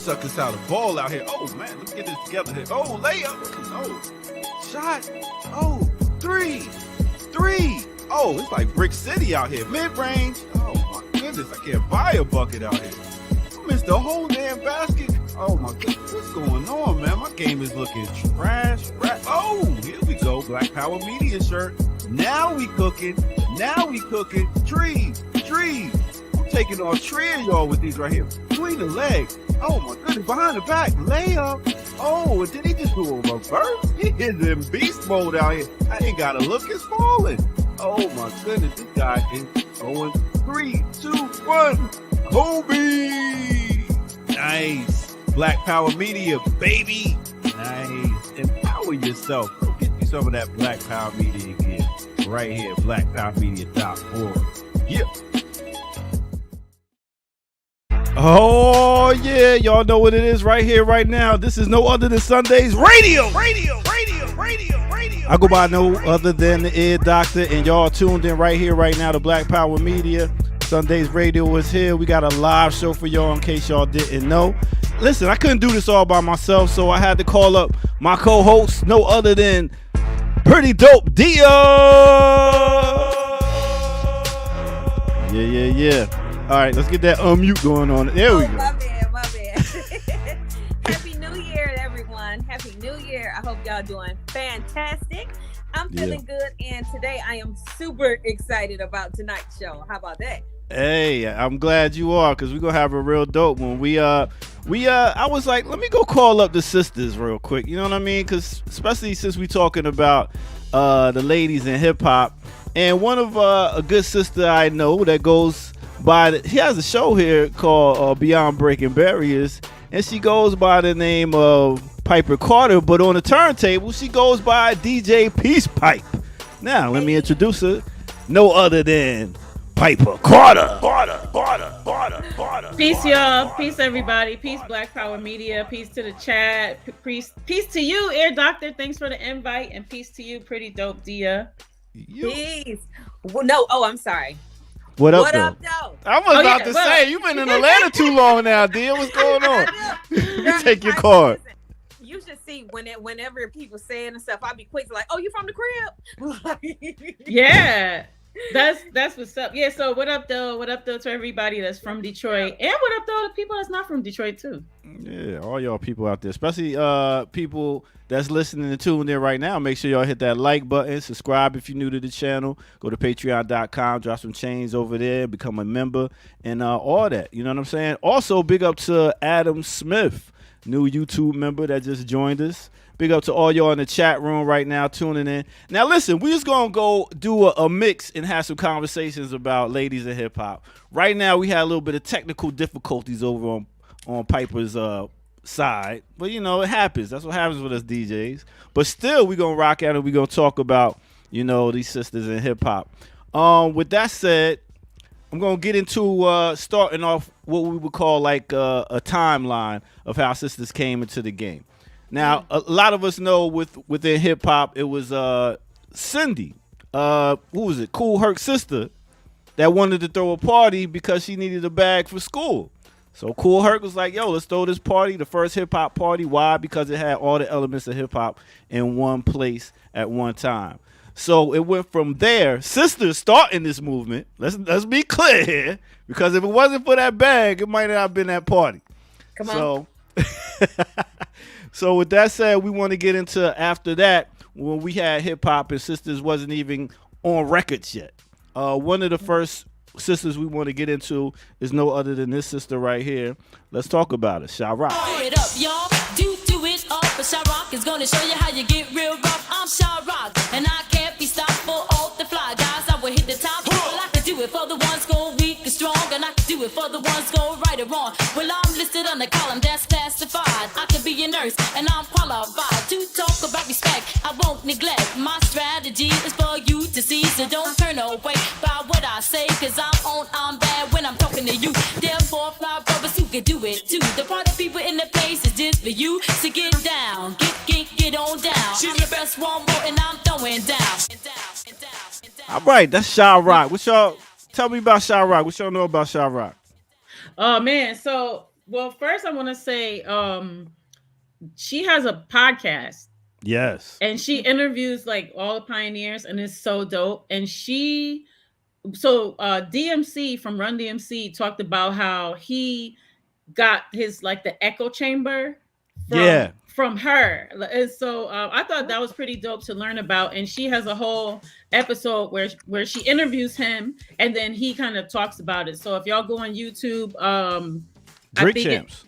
suckers out of ball out here. Oh, man, let's get this together here. Oh, layup. Oh, shot. Oh, three. Oh, it's like Brick City out here. Mid-range. Oh, my goodness, I can't buy a bucket out here. I missed the whole damn basket. Oh, my goodness, what's going on, man? My game is looking trash. Oh, here we go. Black Power Media shirt. Now we cooking. Trees. I'm taking on three of y'all with these right here. Between the legs. Oh my goodness, behind the back. Layup. Oh, did he just do a reverse? He is in beast mode out here. I ain't gotta look, it's falling. Oh my goodness, this guy is going 3, 2, 1. Kobe. Nice. Black Power Media, baby. Nice. Empower yourself. Go get you some of that Black Power Media again. Right here, blackpowermedia.org. Yeah. Oh, yeah. Y'all know what it is right here, right now. This is no other than SUNDAZE Radio. I go by no other than the Ear Doctor, and y'all tuned in right here, right now to Black Power Media. SUNDAZE Radio is here. We got a live show for y'all in case y'all didn't know. Listen, I couldn't do this all by myself, so I had to call up my co-host, no other than Pretty Dope Dia. Yeah. All right, let's get that unmute going on. There we go. My bad. Happy New Year, everyone. Happy New Year. I hope y'all doing fantastic. I'm feeling good, and today I am super excited about tonight's show. How about that? Hey, I'm glad you are, because we're going to have a real dope one. I was like, let me go call up the sisters real quick. You know what I mean? Because especially since we're talking about the ladies in hip-hop. And one of a good sister I know that goes by, he has a show here called Beyond Breaking Barriers. And she goes by the name of Piper Carter. But on the turntable, she goes by DJ Peace Pipe. Now, let me introduce her. No other than Piper Carter. Peace, y'all. Peace, everybody. Peace, Black Power Media. Peace to the chat. Peace to you, Ear Doctor. Thanks for the invite. And peace to you, Pretty Dope Dia. Peace. Well, no. Oh, I'm sorry. What up, though? I was about to well, say, you've been in Atlanta too long now, Dia. What's going on? You take your card. You should see whenever people say it and stuff, I'll be quick to like, oh, you from the crib? Yeah. That's what's up. Yeah, so what up though to everybody that's from Detroit, and what up though to people that's not from Detroit too. Yeah, all y'all people out there, especially people that's listening and tuning in right now. Make sure y'all hit that like button, subscribe if you're new to the channel, go to patreon.com, drop some change over there, become a member, and all that, you know what I'm saying? Also, big up to Adam Smith, new YouTube member that just joined us. Big up to all y'all in the chat room right now tuning in. Now, listen, we just going to go do a mix and have some conversations about ladies in hip-hop. Right now, we had a little bit of technical difficulties over on Piper's side. But, you know, it happens. That's what happens with us DJs. But still, we're going to rock out and we're going to talk about, you know, these sisters in hip-hop. With that said, I'm going to get into starting off what we would call like a timeline of how sisters came into the game. Now, a lot of us know within hip hop, it was Cindy, who was it? Kool Herc's sister, that wanted to throw a party because she needed a bag for school. So Kool Herc was like, "Yo, let's throw this party, the first hip hop party." Why? Because it had all the elements of hip hop in one place at one time. So it went from there. Sisters starting this movement. Let's be clear here, because if it wasn't for that bag, it might not have been that party. Come on. So with that said, we want to get into after that when we had hip hop and sisters wasn't even on records yet. One of the first sisters we want to get into is no other than this sister right here. Let's talk about it. Sha Rock. Do it up, y'all. Do it up. But Sha Rock is gonna show you how you get real rough. I'm Sha Rock, and I can't be stopped for all the fly guys. I will hit the top. Well, I can do it for the ones going weak and strong, and I can do it for the ones going right or wrong. Well, I'm listed on the column that's classified. I could be a nurse, and I'm qualified to talk about respect. I won't neglect. My strategy is for you to see, so don't turn away by what I say, cause I'm bad when I'm talking to you. Therefore, fly brothers who can do it too. The party people in the place is just for you. So get down, get on down. I'm the best one more, and I'm throwing down. All right, that's Sha Rock. What y'all tell me about Sha Rock? What y'all know about Sha Rock? Oh man, so Well, first I want to say she has a podcast. Yes. And she interviews like all the pioneers, and it's so dope. And DMC from Run DMC talked about how he got his like the echo chamber from her. And so I thought that was pretty dope to learn about. And she has a whole episode where she interviews him, and then he kind of talks about it. So if y'all go on YouTube, Drink Champs.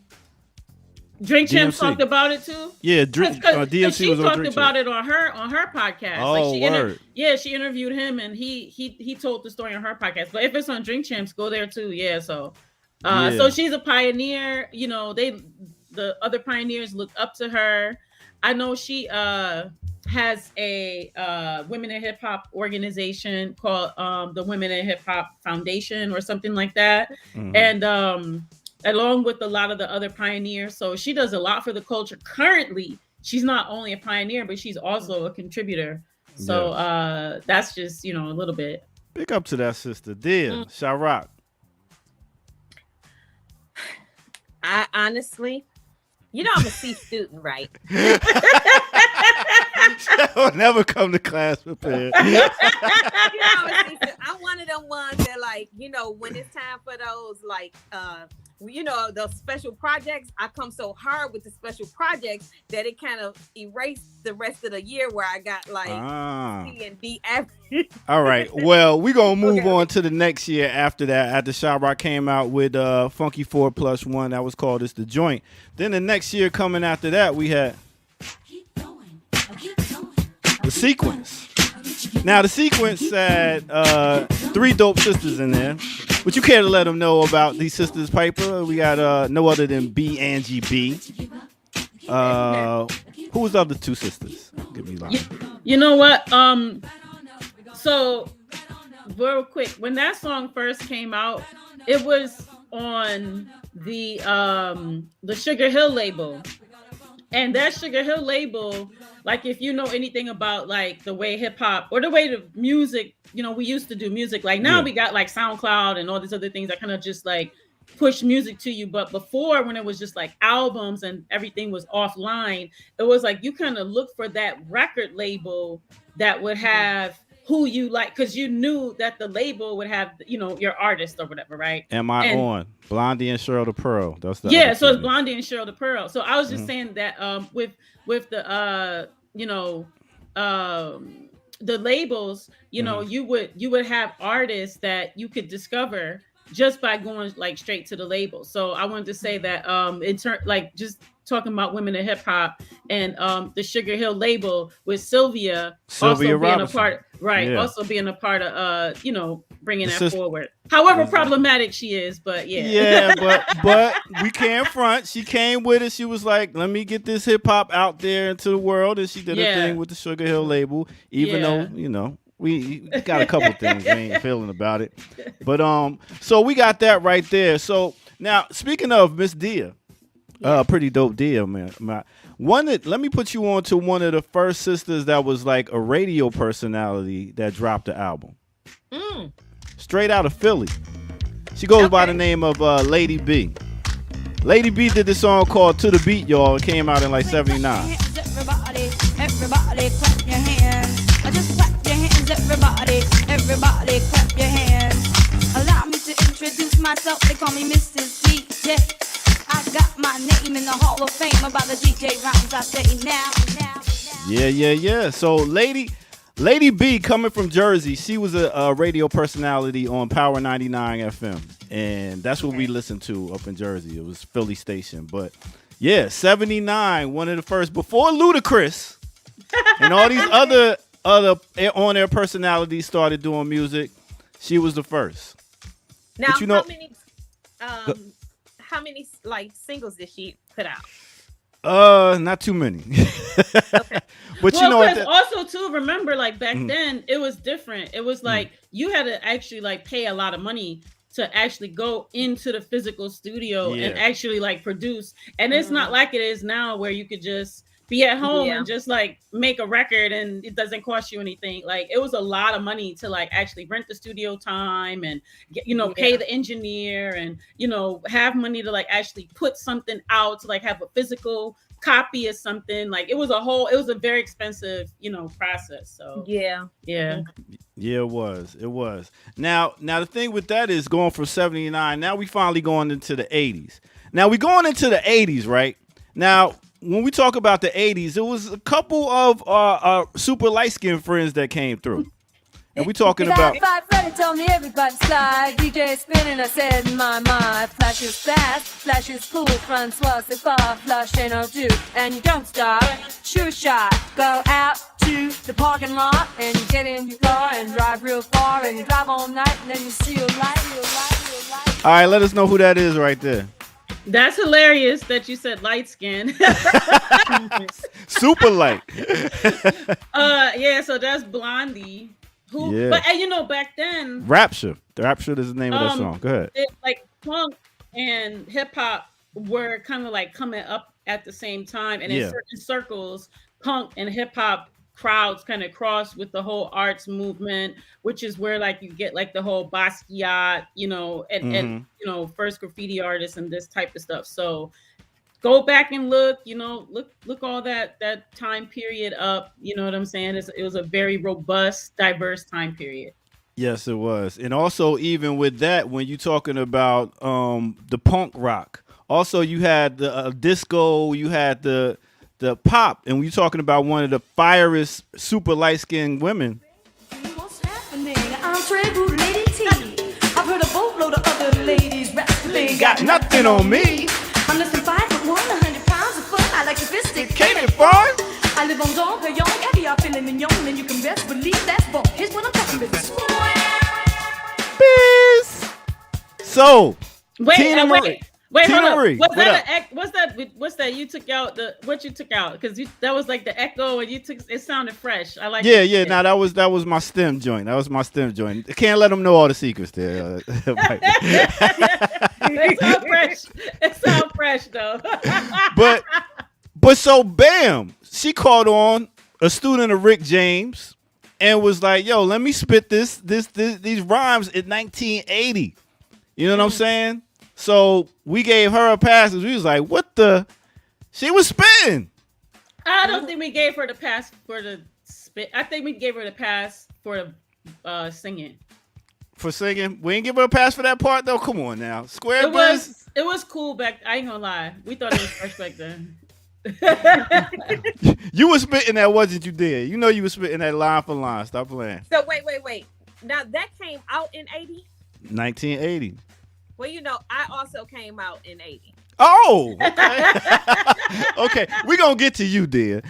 Drink Champs talked about it too. Yeah, DMC was on talked Drink about it on her podcast. Oh, word. She interviewed him, and he told the story on her podcast. But if it's on Drink Champs, go there too. Yeah, so so she's a pioneer. You know, the other pioneers look up to her. I know she has a women in hip hop organization called the Women in Hip Hop Foundation or something like that, and along with a lot of the other pioneers. So she does a lot for the culture. Currently, she's not only a pioneer, but she's also a contributor. So that's just, a little bit. Big up to that sister. Dear, Shyrock. I honestly, I'm a C student, right? I'll never come to class prepared. I'm one of them ones that like, when it's time for those like those special projects, I come so hard with the special projects that it kind of erased the rest of the year where I got like C and D average. All right. Well, we're going to move on to the next year after that. After Shyrock came out with Funky 4+1, that was called It's the Joint. Then the next year coming after that, we had The Sequence. Now, The Sequence had 3 dope sisters in there. Would you care to let them know about these sisters, Piper? We got no other than B. Angie B. Who was the other 2 sisters? Give me line. You know what? So real quick, when that song first came out, it was on the Sugar Hill label. And that Sugar Hill label, like if you know anything about like the way hip hop or the way the music, we used to do music. Like now we got like SoundCloud and all these other things that kind of just like push music to you. But before, when it was just like albums and everything was offline, it was like you kind of look for that record label that would have who you like, because you knew that the label would have, your artist or whatever, right? On Blondie and Cheryl the Pearl. That's the so it's Blondie and Cheryl the Pearl. So I was just saying that with the the labels, you would have artists that you could discover just by going like straight to the label. So I wanted to say that in turn, like just talking about women in hip hop and the Sugar Hill label with Sylvia also being Robinson. a part, right? Yeah. Also being a part of bringing that forward. However problematic she is, but but we can't front. She came with it. She was like, "Let me get this hip hop out there into the world," and she did a thing with the Sugar Hill label. Even though we got a couple things we ain't feeling about it, but so we got that right there. So now speaking of Miss Dia. Pretty dope deal, man. Let me put you on to one of the first sisters that was like a radio personality that dropped the album. Straight out of Philly. She goes by the name of Lady B. Lady B did this song called To The Beat, y'all. It came out in like 79. Everybody clap your hands. Just clap your hands, everybody clap your hands. Allow me to introduce myself. They call me Mrs. DJ. I got my name in the Hall of Fame about the DJ rounds I say now. Yeah. So Lady B coming from Jersey, she was a radio personality on Power 99 FM. And that's what we listened to up in Jersey. It was Philly station. But yeah, 79, one of the first, before Ludacris and all these other on-air personalities started doing music, she was the first. Now, how many like singles did she put out? Not too many. Okay. But also too, remember like back then it was different. It was like you had to actually like pay a lot of money to actually go into the physical studio and actually like produce. And it's not like it is now where you could just be at home and just like make a record, and it doesn't cost you anything. Like it was a lot of money to like actually rent the studio time and get, pay the engineer and have money to like actually put something out, to like have a physical copy of something. Like it was a very expensive process. So yeah it was. Now the thing with that is, going from 79, now we finally going into the 80s. Now we going into the 80s, right? Now when we talk about the 80s, it was a couple of super light-skinned friends that came through. And we talking about... Freddy told me everybody slide. DJ spinning, I said in my mind. Flash is fast, flash is cool. Francois, c'est far, flash ain't no do. And you don't stop, sure shot. Go out to the parking lot and you get in your car and drive real far. And you drive all night and then you see a light. All right, let us know who that is right there. That's hilarious that you said light skin. Super light. So that's Blondie. But back then, Rapture is the name of that song. Go ahead. Like punk and hip hop were kind of like coming up at the same time, and in certain circles, punk and hip hop crowds kind of cross with the whole arts movement, which is where like you get like the whole Basquiat, and first graffiti artists and this type of stuff. So go back and look all that time period up. You know what I'm saying? It was a very robust, diverse time period. Yes, it was. And also, even with that, when you're talking about the punk rock, also you had the disco, you had the pop, and when you're talking about one of the fierest, super light-skinned women. What's happening? I'm Trey Lady T. I've heard a boatload of other ladies rap, but they got nothing on me. I'm less than 5'1", 100 pounds of fun. I like sophisticated fun. I live on Don Perignon, caviar, filet mignon, and you can best believe that's bon. Here's what I'm talking about. Peace. So, wait, Tina Marie. Wait, Tina hold Marie, up. What's that you took out what you took out? Because that was like the echo, and it sounded fresh. I like. Yeah. Now that was my stem joint. I can't let them know all the secrets there. It sounds fresh though. but so bam, she caught on, a student of Rick James, and was like, "Yo, let me spit these rhymes in 1980." You know what I'm saying? So we gave her a pass, and we was like, "What the?" She was spitting. I don't think we gave her the pass for the spit. I think we gave her the pass for the singing. For singing, we ain't give her a pass for that part though. Come on now, It was cool back. I ain't gonna lie, we thought it was fresh back then. You was spitting that, wasn't you? Did you know you was spitting that line for line? Stop playing. So wait. Now that came out in 80. 1980. Well, I also came out in 80. Oh, okay. Okay, we're gonna get to you, dear.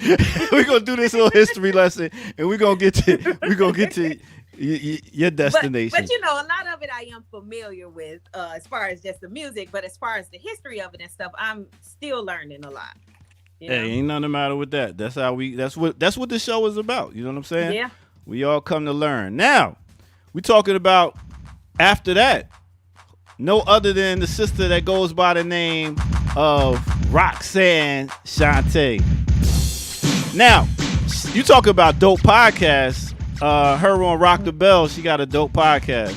We're gonna do this little history lesson, and we're gonna get to your destination. But a lot of it I am familiar with, as far as just the music. But as far as the history of it and stuff, I'm still learning a lot. Hey, ain't nothing the matter with that. That's what the show is about. You know what I'm saying? Yeah. We all come to learn. Now, we talking about after that. No other than the sister that goes by the name of Roxanne Shante. Now, you talk about dope podcasts. Her on Rock the Bell, she got a dope podcast.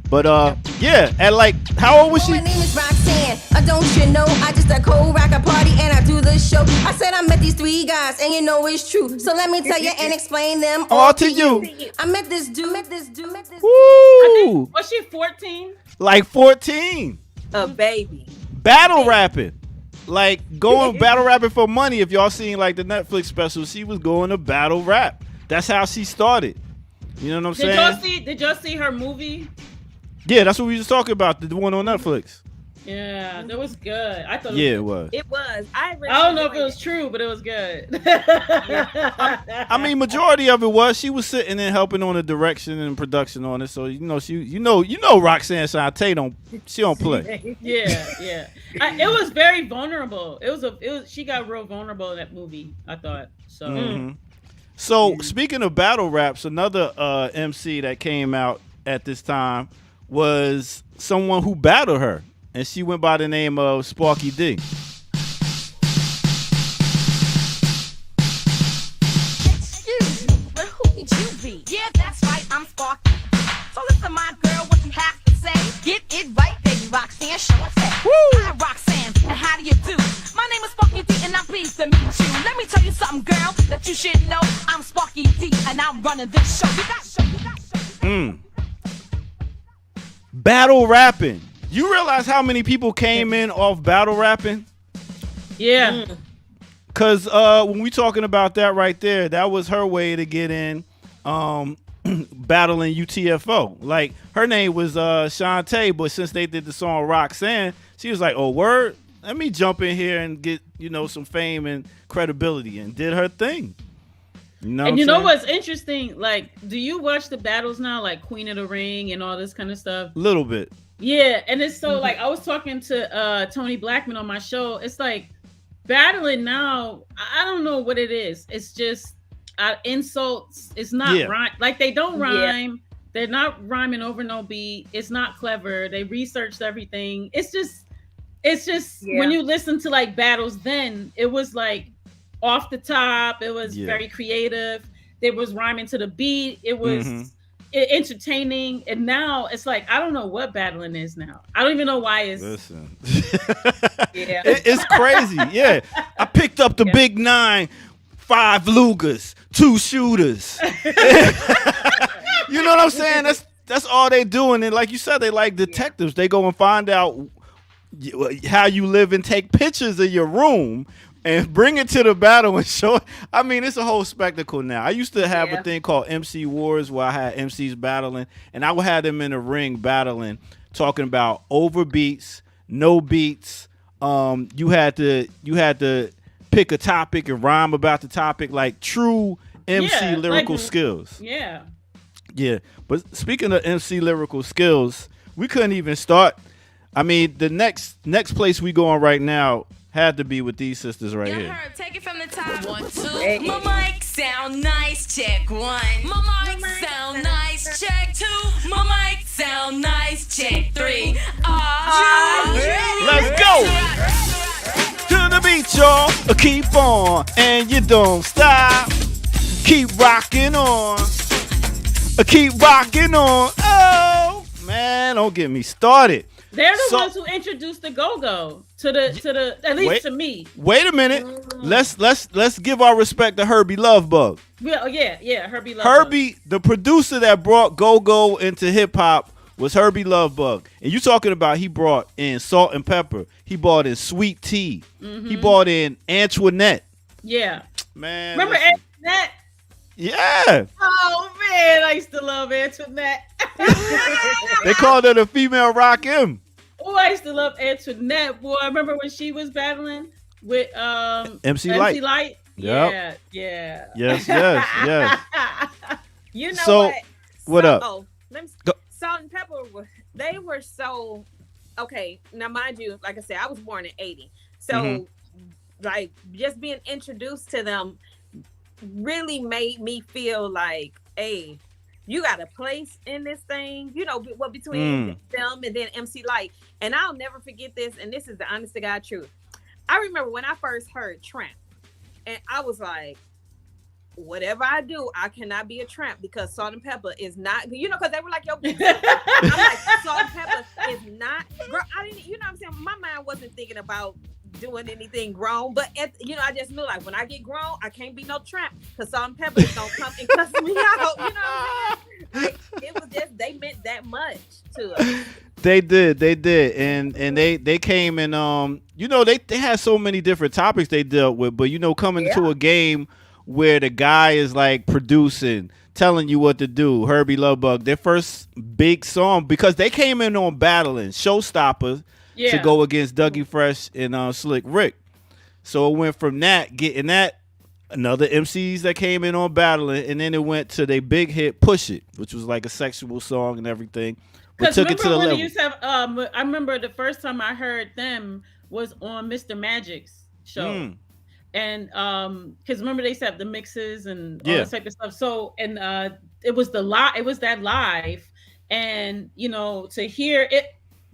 But at like, how old was she? My name is Roxanne. Don't you know? I just a cold rock a party and I do the show. I said I met these 3 guys and it's true. So let me tell you and explain them all to you. I met this dude. Woo! Was she 14? Like 14. A baby. Battle rapping. Like going battle rapping for money. If y'all seen like the Netflix special, she was going to battle rap. That's how she started. You know what I'm saying? Did y'all see her movie? Yeah, that's what we was talking about. The one on Netflix. Yeah, that was good. I thought. It was. It was. I don't know if it was true, but it was good. I mean, majority of it was. She was sitting and helping on the direction and production on it. So you know, Roxanne Shante she don't play. Yeah. It was very vulnerable. She got real vulnerable in that movie, I thought. So. Mm-hmm. So speaking of battle raps, another MC that came out at this time was someone who battled her. And she went by the name of Sparky D. Listen, my girl, what you have to say. Get it right, baby. Roxanne, show us that. Hi, Roxanne, and how do you do? My name is Sparky D, and I'm pleased to meet you. Let me tell you something, girl, that you should know. I'm Sparky D, and I'm running this show. You got show, you got show. Battle rapping. You realize how many people came in off battle rapping? Yeah. Cause when we talking about that right there, that was her way to get in battling UTFO. Like her name was Shantae, but since they did the song Roxanne, she was like, "Oh word, let me jump in here and get some fame and credibility," and did her thing. You know, and you know what's interesting? Like, do you watch the battles now, like Queen of the Ring and all this kind of stuff? Little bit. Yeah, and it's so like I was talking to Tony Blackman on my show. It's like battling now. I don't know what it is. It's just insults. It's not rhyme. Like they don't rhyme. They're not rhyming over no beat. It's not clever. They researched everything. It's just when you listen to like battles, then it was like off the top. It was very creative. It was rhyming to the beat. It was entertaining. And now it's like I don't know what battling is now. I don't even know why it's. Listen, it's crazy. Yeah, I picked up the big 9, 5 Lugers, 2 shooters. You know what I'm saying? That's all they doing. And like you said, they like detectives. They go and find out how you live and take pictures of your room and bring it to the battle and show it. I mean, it's a whole spectacle now. I used to have a thing called MC Wars where I had MCs battling, and I would have them in the ring battling, talking about over beats, no beats. You had to pick a topic and rhyme about the topic, like true MC lyrical skills. Yeah. Yeah. But speaking of MC lyrical skills, we couldn't even start. I mean, the next place we going right now had to be with these sisters right here. Herb, take it from the top. 1, 2. My mic sound nice. Check 1. My mic sound nice. Check 2. My mic sound nice. Check 3. Are you ready? Let's go. To the beat, y'all. Keep on and you don't stop. Keep rocking on. Keep rocking on. Oh man, don't get me started. They're the ones who introduced the go-go to the at least to me. Wait a minute. Let's give our respect to Herbie Lovebug. Yeah, Herbie Lovebug. Herbie, the producer that brought go-go into hip hop was Herbie Lovebug. And you talking about he brought in Salt-N-Pepa. He brought in Sweet Tea. He brought in Antoinette. Yeah. Man. Remember Antoinette? Yeah. Oh man, I used to love Antoinette. They called her the female Rock M. Oh, I used to love Antoinette. Boy, I remember when she was battling with MC Lyte. Yep. Yeah. Yes. You know so, what up? Oh, let me Salt-N-Pepa, they were so okay. Now, mind you, like I said, I was born in 80. So like just being introduced to them really made me feel like, hey, you got a place in this thing, what between them and then MC Lyte. And I'll never forget this, and this is the honest to God truth. I remember when I first heard Tramp, and I was like, whatever I do, I cannot be a tramp because Salt-N-Pepa is not, because they were like, yo, I'm like, Salt-N-Pepa is not, girl, I didn't, what I'm saying? My mind wasn't thinking about doing anything grown, but I just knew like when I get grown, I can't be no tramp because Salt-N-Pepa is gonna come and cuss me out. You know what I'm saying? Like, it was just they meant that much to us. They did, and they came and they had so many different topics they dealt with, but coming to a game where the guy is like producing, telling you what to do. Herbie Lovebug, their first big song, because they came in on battling Showstoppers. To go against Dougie Fresh and Slick Rick. So it went from that, getting that, another MCs that came in on battling, and then it went to their big hit Push It, which was like a sexual song and everything. But took it to the level. I remember the first time I heard them was on Mr. Magic's show. And because remember they set up the mixes and all this type of stuff. So and it was that live, and to hear it.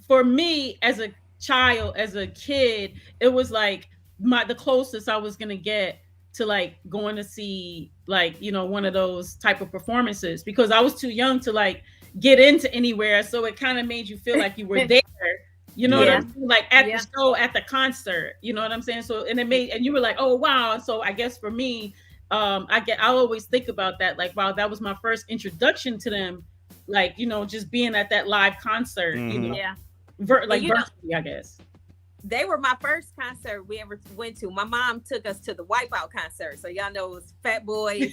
For me, as a child, as a kid, it was like the closest I was gonna get to like going to see like one of those type of performances, because I was too young to like get into anywhere. So it kind of made you feel like you were there. You know what I'm saying? Like at the show, at the concert. You know what I'm saying? So and you were like, oh wow. So I guess for me, I always think about that. Like, wow, that was my first introduction to them. Like, you know, just being at that live concert. You know? Yeah. Virtually, I guess. They were my first concert we ever went to. My mom took us to the Wipeout concert. So y'all know it was Fat Boy,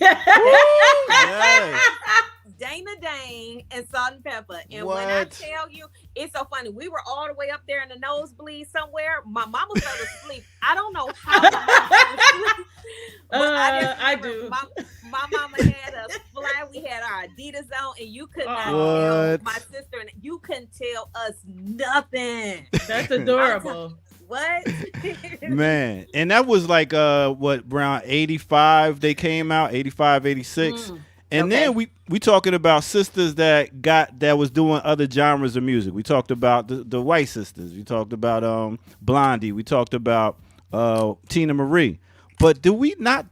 Dana Dane, and Salt-N-Pepa. And when I tell you, it's so funny. We were all the way up there in the nosebleed somewhere. My mama fell asleep. I don't know how my mama fell asleep. I do. My mama had us fly. We had our Adidas on, and you could not tell my sister, and you couldn't tell us nothing. That's adorable. What? Man, and that was like around 85 they came out, 85, 86. And then we talking about sisters that was doing other genres of music. We talked about the White Sisters. We talked about Blondie. We talked about Tina Marie. But do we not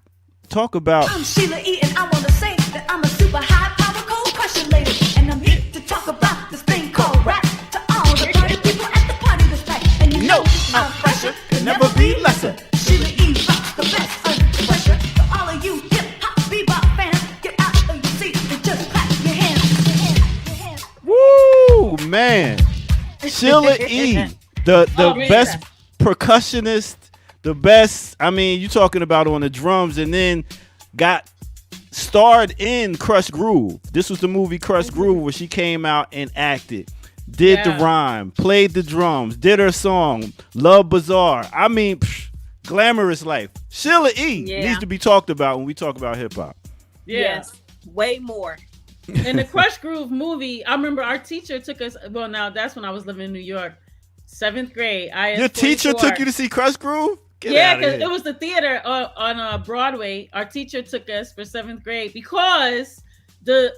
talk about I'm Sheila E. and I want to say that I'm a super high power cold pressure lady. And I'm here to talk about this thing called rap. To all the party people at the party this night. And you know I'm fresher, can never be lesser. Sheila E. rocks the best under pressure. To all of you hip hop bebop fans, get out of your seat and just clap your hands. Woo, man. Sheila E. The best percussionist, the best. I mean, you talking about on the drums, and then got starred in Crush Groove. This was the movie Crush Groove where she came out and acted, did the rhyme, played the drums, did her song, Love Bazaar. I mean, glamorous life. Sheila E. needs to be talked about when we talk about hip hop. Yes, way more. In the Crush Groove movie, I remember our teacher took us. Well, now that's when I was living in New York, 7th grade. Your teacher took you to see Crush Groove? Yeah, because it was the theater on Broadway. Our teacher took us for 7th grade because the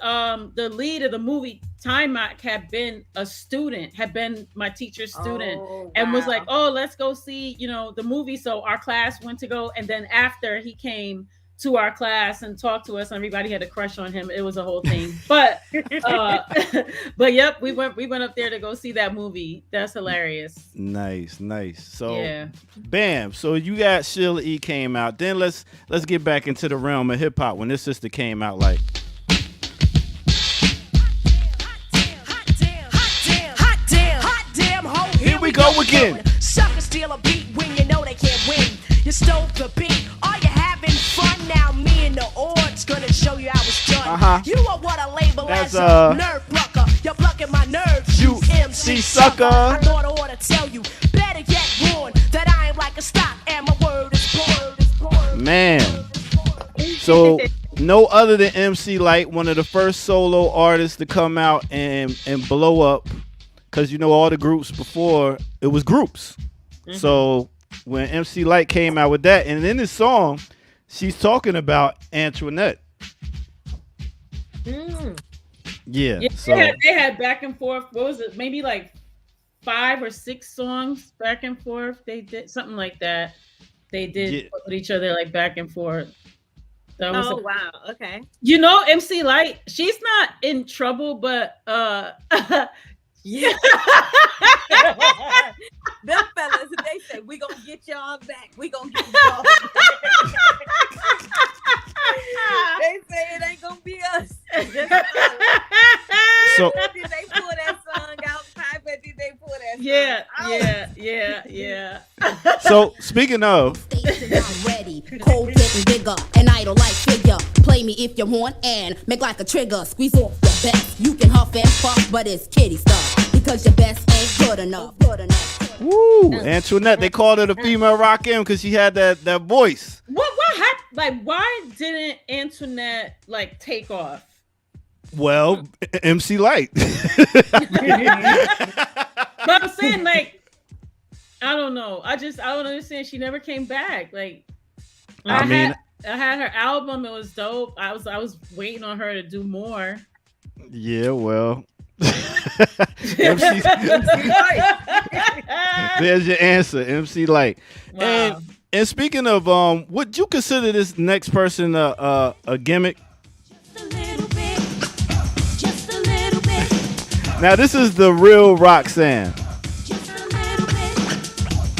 lead of the movie, Timac, had been my teacher's student, and was like, oh, let's go see, the movie. So our class went to go, and then after he came to our class and talked to us, and everybody had a crush on him. It was a whole thing. But yep, we went up there to go see that movie. That's hilarious. Nice. So bam. So you got Sheila E. came out. Then let's get back into the realm of hip hop when this sister came out like. Hot damn, here we go again. Suckers steal a beat when you know they can't win. You stole the beat. Are you having fun? Now me and the odds gonna show you how it's done. You are what I label as a nerve plucker. You're plucking my nerves, you MC sucker. I thought I ought to tell you, better get warned, that I am like a stock and my word is born. Man. So no other than MC Lyte, one of the first solo artists to come out and blow up, because all the groups before, it was groups. So when MC Lyte came out with that, and in this song, she's talking about Antoinette. Yeah. So they had back and forth. What was it? Maybe like 5 or 6 songs back and forth. They did something like that. They did with each other, like back and forth. Wow. Okay. MC Lyte, she's not in trouble, but yeah. Them fellas, they say, we gonna get y'all back. We gonna get y'all back. They say it ain't gonna be us. So did they pull that song out? Did they pull that song Yeah. So speaking of, ready, cold getting bigger, an idol like figure. Play me if you want and make like a trigger. Squeeze off your best. You can huff and puff, but it's kitty stuff because your best ain't good enough. Woo, Antoinette. They called her the female Rock M because she had that voice. What happened? Like, why didn't Antoinette take off? Well, MC Lyte. But I'm saying, I don't know. I don't understand. She never came back. I had her album. It was dope. I was waiting on her to do more. Yeah, well. MC There's your answer, MC Lyte. Wow. And speaking of, would you consider this next person a gimmick? Just a little bit. Now this is the real Roxanne.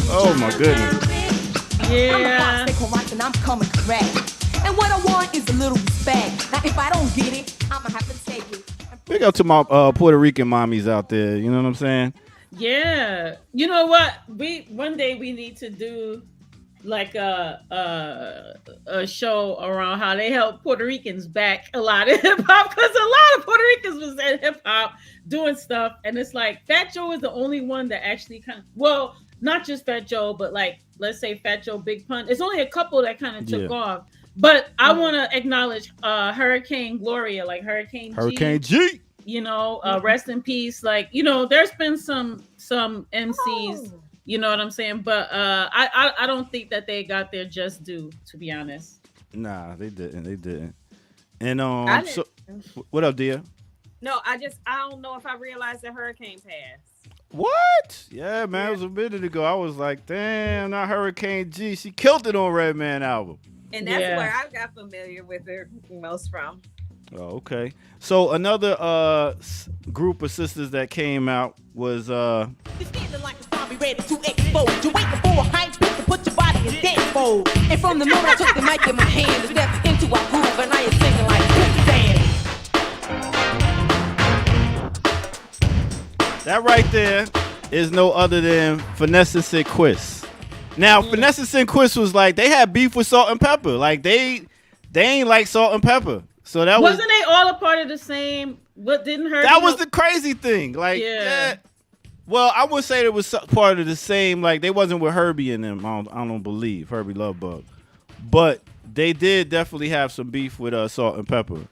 Oh my goodness. Yeah. I'm coming correct. And what I want is a little respect. Now if I don't get it, I'ma have to take it. Big up to my Puerto Rican mommies out there. You know what I'm saying? Yeah. You know what? One day we need to do like a show around how they help Puerto Ricans back a lot of hip hop, because a lot of Puerto Ricans was in hip hop doing stuff, and it's like Fat Joe is the only one that actually kind of, well, not just Fat Joe, but like let's say Fat Joe, Big Pun. It's only a couple that kind of took off. But I want to acknowledge Hurricane Gloria, like Hurricane G. You know, rest in peace. Like, you know, there's been some MCs. You know what I'm saying? But I don't think that they got their just due, to be honest. Nah, they didn't. And so what up, dear? No, I don't know if I realized that Hurricane passed. What? Yeah, man, it was a minute ago. I was like, damn, not Hurricane G. She killed it on Redman album. And that's where I got familiar with her most from. Oh, okay. So another group of sisters that came out was Ready to explode. You're waiting for a hype beat to put your body in dead mode. And from the moment I took the mic in my hand, stepped into a groove, and I am singing like quicksand. That right there is no other than Finesse and Sid Now, Finesse and Sid was like, they had beef with Salt-N-Pepa. Like, they ain't like Salt-N-Pepa. So that wasn't they all a part of the same? What didn't hurt? That was the crazy thing. Like, yeah. Well, I would say it was part of the same. Like, they wasn't with Herbie and them. I don't believe Herbie Lovebug, but they did definitely have some beef with Salt-N-Pepa.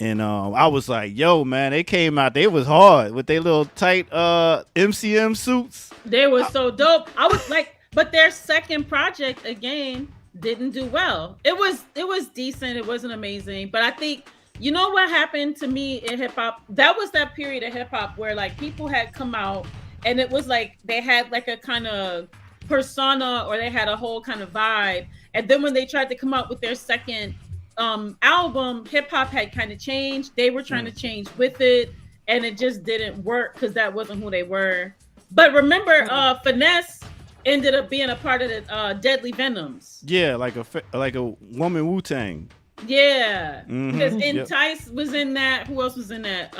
And I was like, yo, man, they came out. They was hard with their little tight MCM suits. They were so dope. I was like, but their second project again didn't do well. It was decent. It wasn't amazing, but I think. You know what happened to me in hip hop? That was that period of hip hop where like people had come out and it was like they had like a kind of persona or they had a whole kind of vibe. And then when they tried to come out with their second album, hip hop had kind of changed. They were trying to change with it, and it just didn't work because that wasn't who they were. But remember, Finesse ended up being a part of the Deadly Venoms. Yeah, like a woman Wu-Tang. Yeah, because Entice was in that. Who else was in that?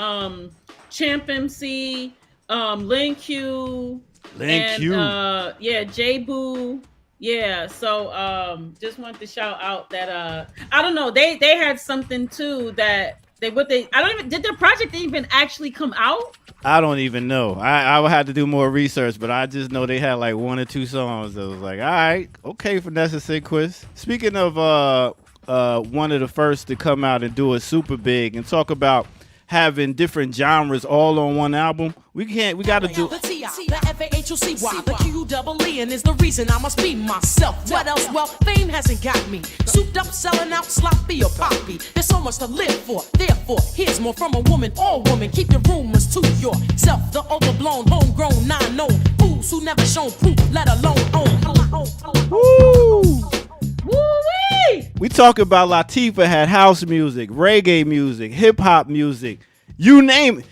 Champ MC, Lin Q, J Boo. Yeah, so just wanted to shout out that I don't know, they had something too that did their project even actually come out? I don't even know. I would have to do more research, but I just know they had like one or two songs that was like, all right, okay, Finesse and Sid Quiz. Speaking of one of the first to come out and do it super big and talk about having different genres all on one album. We got to do the FAHOCY, the QEE, and is the reason I must be myself. What else? Well, fame hasn't got me souped up, selling out, sloppy or poppy. There's so much to live for. Therefore, here's more from a woman. All women, keep your rumors to yourself. The overblown, homegrown, non-known fools who never shown proof, let alone own. Woo! Woo-wee! We talk about Latifah had house music, reggae music, hip hop music. You name it.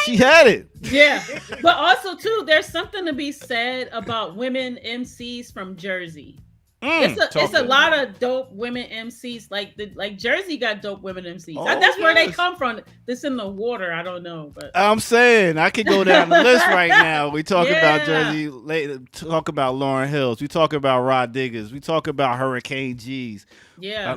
She had it. Yeah. But also too, there's something to be said about women MCs from Jersey. It's a lot of dope women MCs. Like Jersey got dope women MCs. That's where they come from. This in the water. I don't know, but I'm saying I could go down the list right now. We talk about Jersey. Talk about Lauryn Hills. We talk about Rod Diggers. We talk about Hurricane G's. Yeah.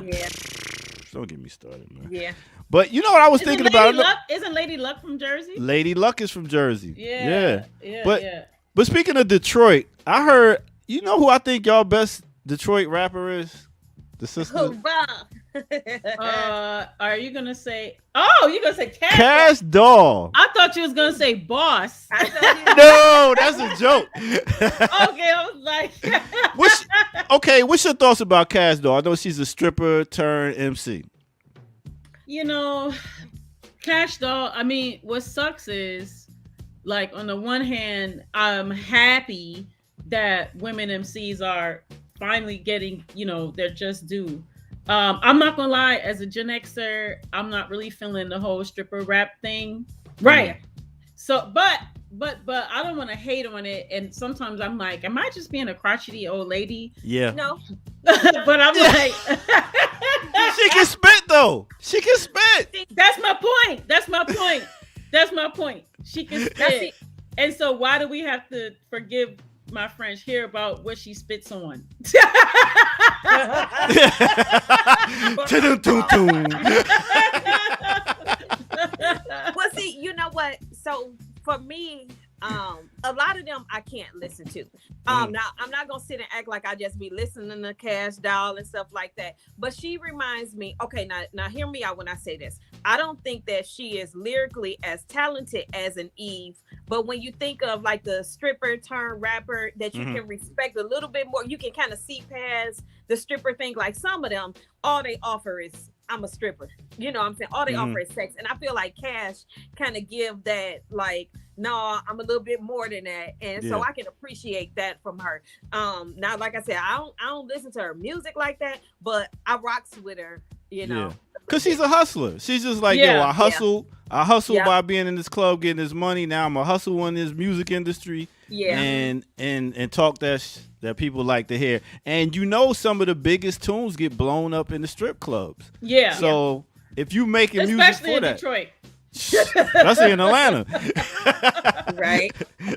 Don't get me started, man. Yeah. But you know what I was thinking about? Isn't Lady Luck from Jersey? Lady Luck is from Jersey. Yeah. But speaking of Detroit, I heard. You know who I think y'all best Detroit rapper is? The sister. Are you gonna say? Oh, you're gonna say Cash Doll. I thought you was gonna say Boss. No, that's a joke. Okay, I was like. What's your thoughts about Cash Doll? I know she's a stripper turned MC. You know, Cash Doll. I mean, what sucks is, like, on the one hand, I'm happy that women MCs are finally getting, their just due. I'm not gonna lie, as a Gen Xer, I'm not really feeling the whole stripper rap thing. Right. So, but I don't want to hate on it. And sometimes I'm like, am I just being a crotchety old lady? Yeah. No. But I'm like, she can spit though. She can spit. That's my point. She can spit. And so why do we have to forgive my French here about what she spits on? Well, see, you know what? So for me, a lot of them I can't listen to. Now I'm not gonna sit and act like I just be listening to Cash Doll and stuff like that. But she reminds me. Okay, now hear me out when I say this. I don't think that she is lyrically as talented as an Eve. But when you think of like the stripper turned rapper that you can respect a little bit more, you can kind of see past the stripper thing. Like some of them, all they offer is I'm a stripper. You know what I'm saying? All they offer is sex. And I feel like Cash kind of give that like, no, I'm a little bit more than that. And so I can appreciate that from her. Now, like I said, I don't listen to her music like that, but I rocks with her, you know. Cause she's a hustler. She's just like, yo, I hustle. I hustle by being in this club, getting this money. Now I'm a hustle in this music industry. Yeah. And talk that people like to hear. And you know, some of the biggest tunes get blown up in the strip clubs. Yeah. So if you making music for that, Detroit. That's in Atlanta. Right.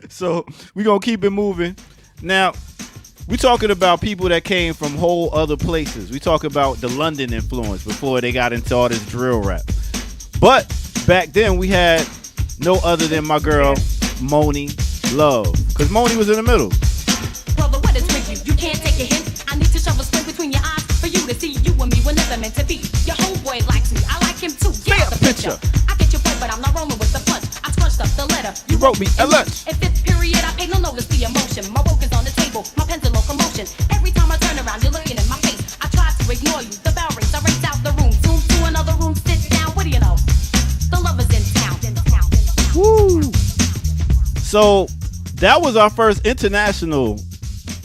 So we're gonna keep it moving. Now, we talking about people that came from whole other places. We talk about the London influence before they got into all this drill rap. But back then we had no other than my girl Moni Love, because Moni was in the middle. Brother, what is with you? You can't take a hint. I need to shove a square between your eyes for you to see you and me were never meant to be. Your homeboy likes me, I like him too. Get the picture. I get your point, but I'm not rolling with the punch. I scrunched up the letter. You wrote me at lunch. In fifth period, I paid no notice the emotion. My work is on the table, my pen's in locomotion. Every time I turn around, you're looking in my face. I try to ignore you. The bell rings, I race out the room. Zoom to another room, sit down. What do you know? The lover's in town. Woo! So that was our first international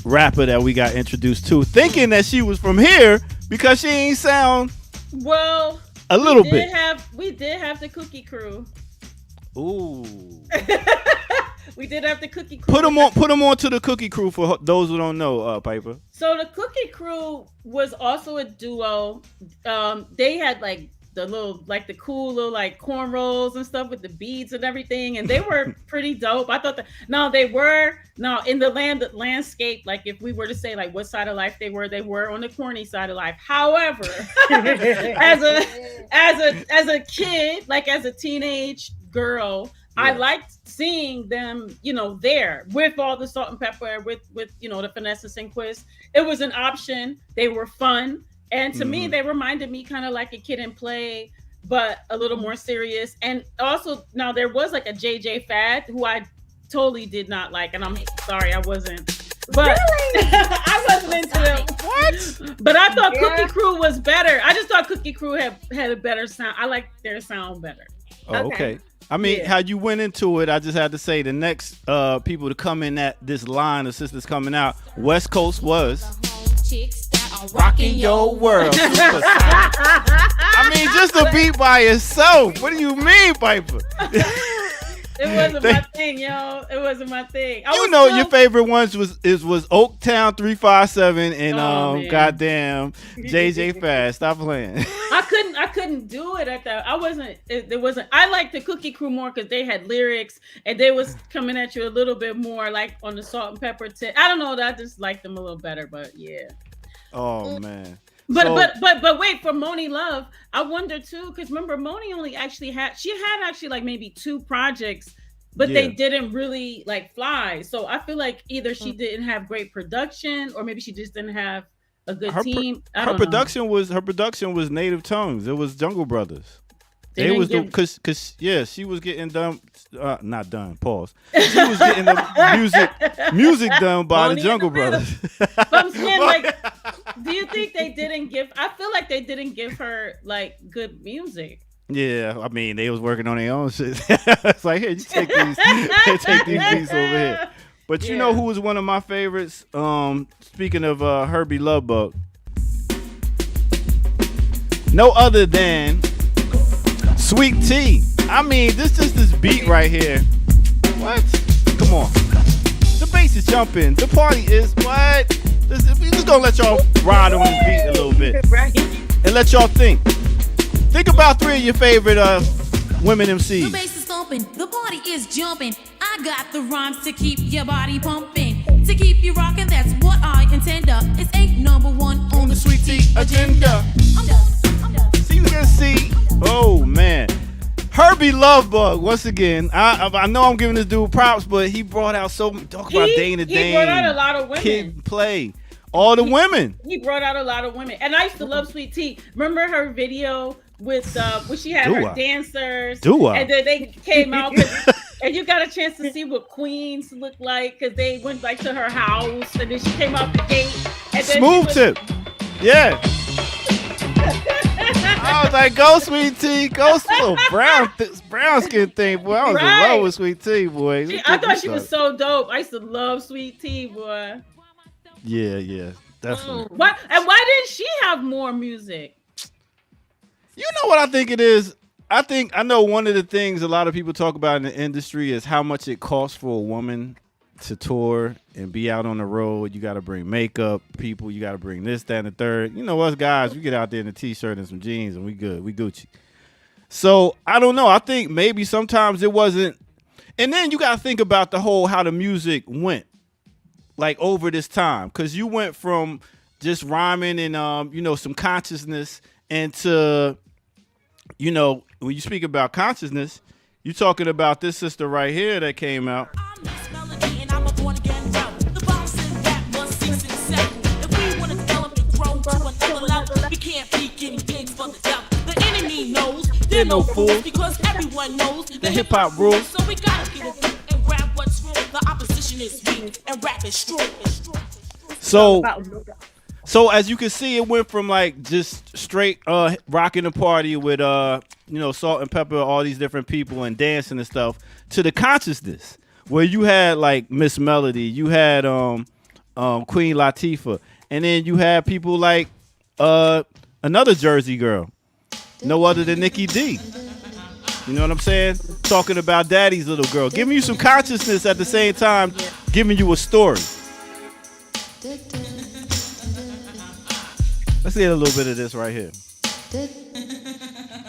rapper that we got introduced to, thinking that she was from here because she ain't sound a little bit. We did have the Cookie Crew. Ooh. We did have the Cookie Crew. Put them on to the Cookie Crew for those who don't know, Piper. So the Cookie Crew was also a duo. They had like the cool little like cornrows and stuff with the beads and everything, and they were pretty dope. I thought they were in the landscape, like if we were to say like what side of life they were on the corny side of life. However, as a kid, like as a teenage girl, I liked seeing them, there with all the Salt-N-Pepa, with the Finesse and Sinquist. It was an option. They were fun. And to me, they reminded me kind of like a Kid and Play, but a little more serious. And also, now there was like a JJ Fad who I totally did not like. And I'm sorry, I wasn't. But really? I wasn't into them. What? But I thought Cookie Crew was better. I just thought Cookie Crew had a better sound. I liked their sound better. Oh, okay. I mean, how you went into it, I just had to say the next people to come in at this line of sisters coming out, West Coast was Rocking Your World. I mean, just a beat by itself. What do you mean, Piper? It wasn't my thing, yo. It wasn't my thing. Your favorite ones was Oaktown 357 and goddamn JJ Fast. Stop playing. I couldn't do it at that. I liked the Cookie Crew more because they had lyrics and they was coming at you a little bit more like on the Salt-N-Pepa tip. I don't know, I just liked them a little better, but yeah. Oh man. But wait, for Moni Love, I wonder too, because remember Moni only actually had like maybe 2 projects, but they didn't really like fly. So I feel like either she didn't have great production or maybe she just didn't have a good team. Her production was Native Tongues. It was Jungle Brothers. She was getting done, not done. Pause. She was getting the music done by the Jungle Brothers. But I'm saying, like, do you think they didn't give? I feel like they didn't give her like good music. Yeah, I mean, they was working on their own shit. It's like, hey, you take these beats over here. But you know who was one of my favorites? Speaking of Herbie Lovebug, no other than Sweet Tea. I mean, this beat right here. What? Come on. The bass is jumping. The party is what? We just gonna let y'all ride on the beat a little bit. Right. And let y'all think. Think about 3 of your favorite women The MCs. bass is thumping, the party is jumping. I got the rhymes to keep your body pumping. To keep you rocking, that's what I intend. It's ain't number one on the sweet tea agenda. I'm done. So you can see, oh man. Herbie Lovebug, once again. I know I'm giving this dude props, but he brought out talk about Dana Dane. He brought out a lot of women. Kid Play. All the women. He brought out a lot of women. And I used to love Sweet Tea. Remember her video with when she had her dancers? And then they came out and you got a chance to see what queens look like because they went like to her house and then she came out the gate. And then Smooth Tip. Yeah. I was like, go Sweet Tea, go little brown skin thing, boy. I was in love with Sweet Tea, boy. I thought she was so dope. I used to love Sweet Tea, boy. Yeah, definitely. Why didn't she have more music? You know what I think it is? I know one of the things a lot of people talk about in the industry is how much it costs for a woman to tour and be out on the road. You got to bring makeup people. You got to bring this, that, and the third. You know, us guys, we get out there in a t-shirt and some jeans and we good. We Gucci. So I don't know. I think maybe sometimes it wasn't. And then you got to think about the whole how the music went like over this time. Because you went from just rhyming and, some consciousness into, when you speak about consciousness, you're talking about this sister right here that came out. They're no fools because everyone knows the hip hop rules. So we gotta get it and grab what's wrong. The opposition is weak and rap is strong. So as you can see, it went from like just straight rocking the party with Salt-N-Pepa, all these different people and dancing and stuff, to the consciousness where you had like Miss Melody, you had Queen Latifah, and then you had people like another Jersey girl. No other than Nikki D. You know what I'm saying? Talking about Daddy's little girl. Giving you some consciousness at the same time, giving you a story. Let's get a little bit of this right here.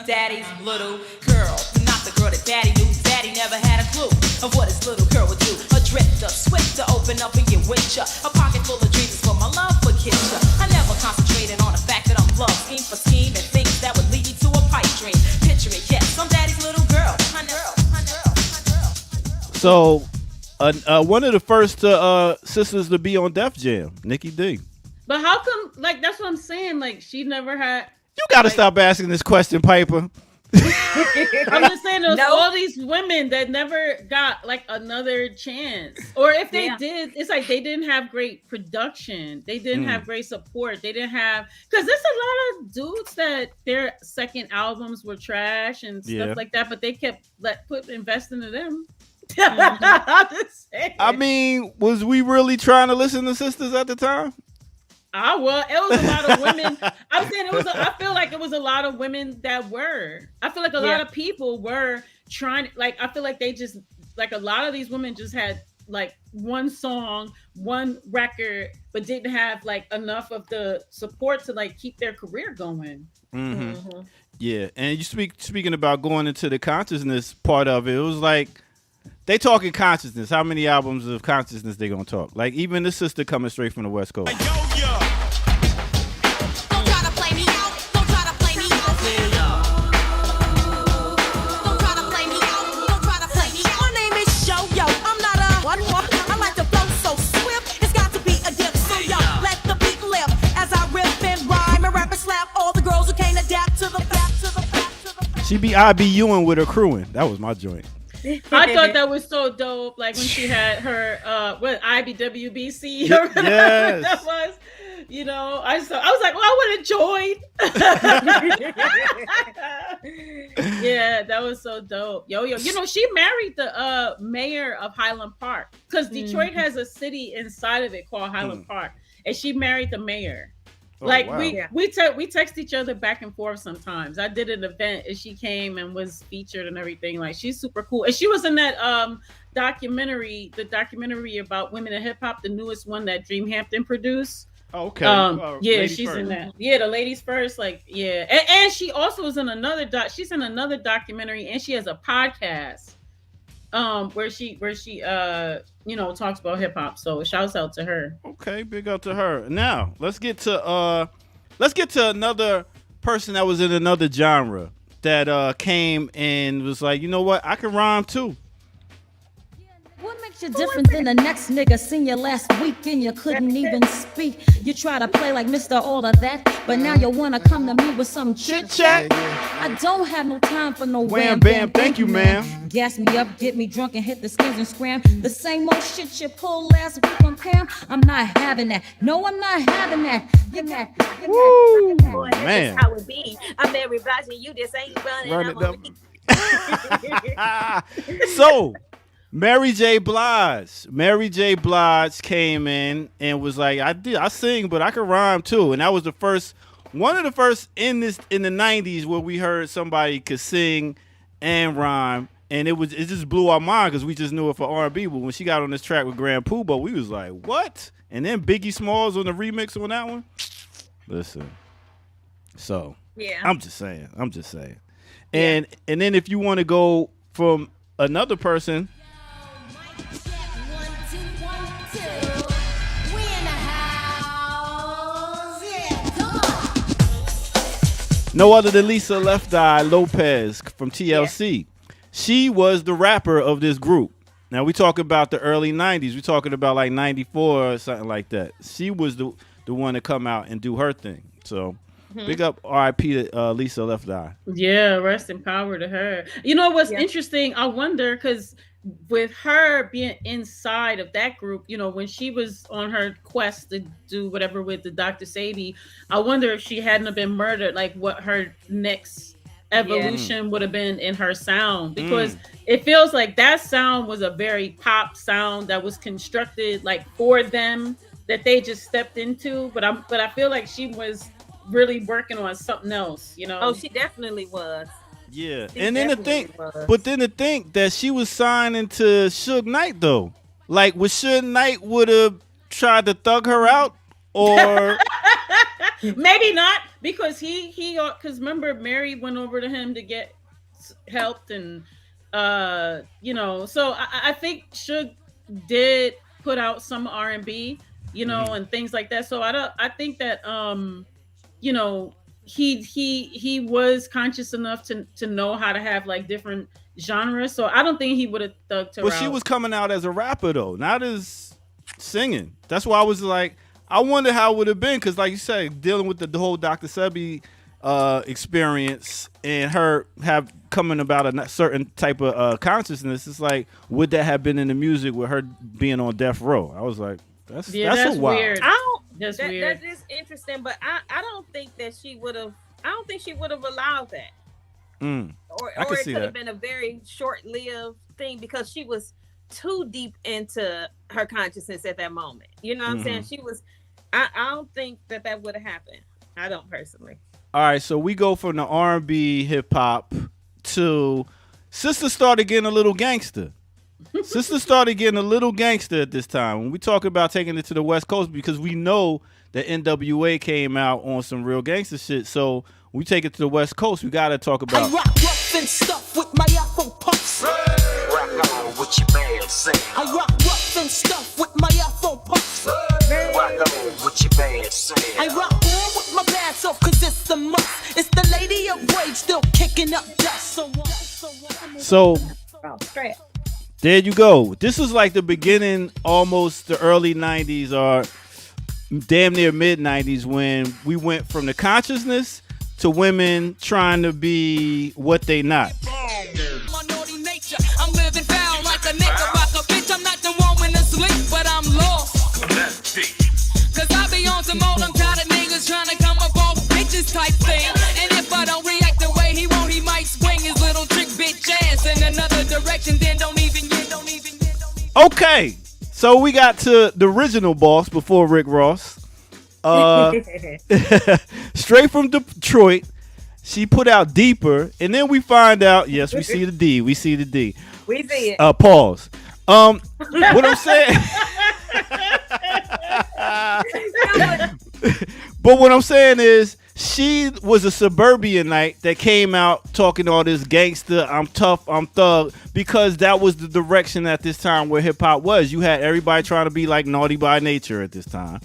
Daddy's little girl, not the girl that Daddy knew. Daddy never had a clue of what his little girl would do. A drift up, swift to open up and get with ya. A pocket full of dreams for my love for Kitcha. I never concentrated on the fact that I'm loved. Scheme for scheme and things that would lead me to a pipe dream. Picture it, yes, I'm Daddy's little girl. So, one of the first sisters to be on Def Jam, Nikki D. But how come, like, that's what I'm saying, like, she never had... You gotta stop asking this question, Piper. I'm just saying there's all these women that never got like another chance, or if they did, it's like they didn't have great production, they didn't have great support, they didn't have, because there's a lot of dudes that their second albums were trash and stuff like that, but they kept investing in them. I mean, was we really trying to listen to sisters at the time? Well, it was a lot of women. I'm saying I feel like it was a lot of women that were. I feel like a lot of people were trying. Like, I feel like they just, like, a lot of these women just had like one song, one record, but didn't have like enough of the support to like keep their career going. Mm-hmm. Mm-hmm. Yeah, and you speaking about going into the consciousness part of it. It was like they talking consciousness. How many albums of consciousness they gonna talk? Like even this sister coming straight from the West Coast. She be IBUing with her crewing. That was my joint. I thought that was so dope. Like when she had her IBWBC or whatever that was. You know, I was like, well, I would have joined. Yeah, that was so dope. Yo. You know, she married the mayor of Highland Park because Detroit has a city inside of it called Highland Park, and she married the mayor. Like wow. we text each other back and forth sometimes. I did an event and she came and was featured and everything. Like she's super cool. And she was in that documentary, the documentary about women in hip hop, the newest one that Dream Hampton produced. Okay. Yeah, she's in that. Yeah, the ladies first. Like, yeah, and she also is in another she's in another documentary, and she has a podcast, where she talks about hip hop. So shouts out to her. Okay, big up to her. Now let's get to another person that was in another genre that came and was like, you know what, I can rhyme too. What makes you different than the next nigga? Seen you last week and you couldn't even speak. You try to play like Mr. All of that, but now you wanna come to me with some chit chat. I don't have no time for no wham bam. Thank you, ma'am. Gas me up, get me drunk, and hit the skins and scram. The same old shit you pulled last week on Pam. I'm not having that. No, I'm not having that. Woo, Boy, man. that's how it be. I'm Mary Blige and you just ain't running. So Mary J. Blige came in and was like, I sing, but I can rhyme too. And that was one of the first in the 90s where we heard somebody could sing and rhyme. And it just blew our mind because we just knew it for R&B. But when she got on this track with Grand Poobah, we was like, what? And then Biggie Smalls on the remix on that one. Listen. So Yeah. I'm just saying. And then if you want to go from another person. No other than Lisa Left Eye Lopez from TLC. Yeah. She was the rapper of this group. Now we talking about the early 90s. We talking about like 94 or something like that. She was the one to come out and do her thing. So big up R.I.P. to Lisa Left Eye. Yeah, rest in power to her. You know what's interesting? I wonder because with her being inside of that group, when she was on her quest to do whatever with the Dr. Sadie, I wonder if she hadn't been murdered, like what her next evolution would have been in her sound, because it feels like that sound was a very pop sound that was constructed like for them, that they just stepped into. But I feel like she was really working on something else, Oh, she definitely was. Yeah, and then to think that she was signing to Suge Knight though, like would Suge Knight would have tried to thug her out, or maybe not, because because remember Mary went over to him to get helped, and so I think Suge did put out some R&B, and things like that. So I think that he was conscious enough to know how to have like different genres. So I don't think he would have thugged her out. But she was coming out as a rapper though, not as singing. That's why I was like, I wonder how it would have been, because like you said, dealing with the whole Dr. Sebi experience and her coming about a certain type of consciousness, it's like, would that have been in the music with her being on death row? I was like, that's a wild. Weird. That's weird. That is interesting, but I don't think that she would have. I don't think she would have allowed that. Or it could have been a very short-lived thing, because she was too deep into her consciousness at that moment. You know what I'm saying? She was. I don't think that would have happened. I don't personally. All right, so we go from the R&B hip hop to Sister started getting a little gangster. Sister started getting a little gangster at this time. When we talk about taking it to the West Coast, because we know that NWA came out on some real gangster shit. So when we take it to the West Coast, we got to talk about. I rock rough and stuff with my Afro puffs. Rock on with your band say. I rock rough and stuff with my Afro puffs. Rock on with your band say. I rock on with my pants off, cause it's a must. It's the lady of rage still kicking up dust. So there you go. This was like the beginning, almost the early 90s or damn near mid 90s, when we went from the consciousness to women trying to be what they not. My naughty nature, I'm living foul like a nigga rock a bitch. I'm not the woman asleep, but I'm lost. Cause I be on some old, I'm tired of niggas trying to come up off bitches type thing. And if I don't react the way he want, he might swing his little trick bitch ass in another direction. Then don't even. Okay, so we got to the original boss before Rick Ross, Straight from Detroit. She put out Deeper, and then we find out. Yes, we see the D. We see the D. We see it. Pause. What I'm saying. But what I'm saying is, she was a suburbanite that came out talking all this gangster, I'm tough, I'm thug, because that was the direction at this time where hip hop was. You had everybody trying to be like Naughty by Nature at this time.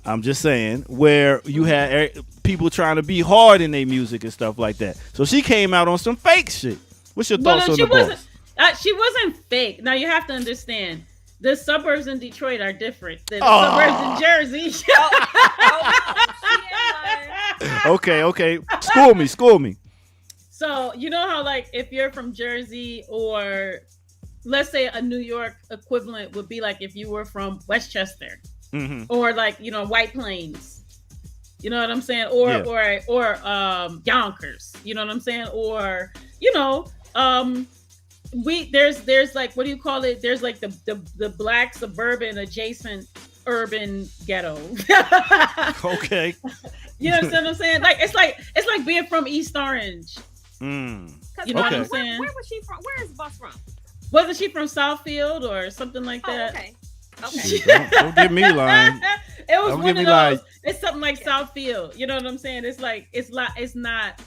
I'm just saying, where you had people trying to be hard in their music and stuff like that. So she came out on some fake shit. What's your thoughts on the boss? She wasn't fake. Now you have to understand, the suburbs in Detroit are different than the suburbs in Jersey. Okay. School me. So you know how, like, if you're from Jersey, or let's say a New York equivalent would be like if you were from Westchester, or like, you know, White Plains. You know what I'm saying? Or Yonkers. You know what I'm saying? Or, you know, there's like, what do you call it? There's like the black suburban adjacent urban ghetto. Okay. You understand what I'm saying? Like it's like being from East Orange. You know what I'm saying? Where was she from? Where is Boss from? Wasn't she from Southfield or something like that? Okay. Don't get me lying. It was one of those. It's something like Southfield. You know what I'm saying? It's like it's not.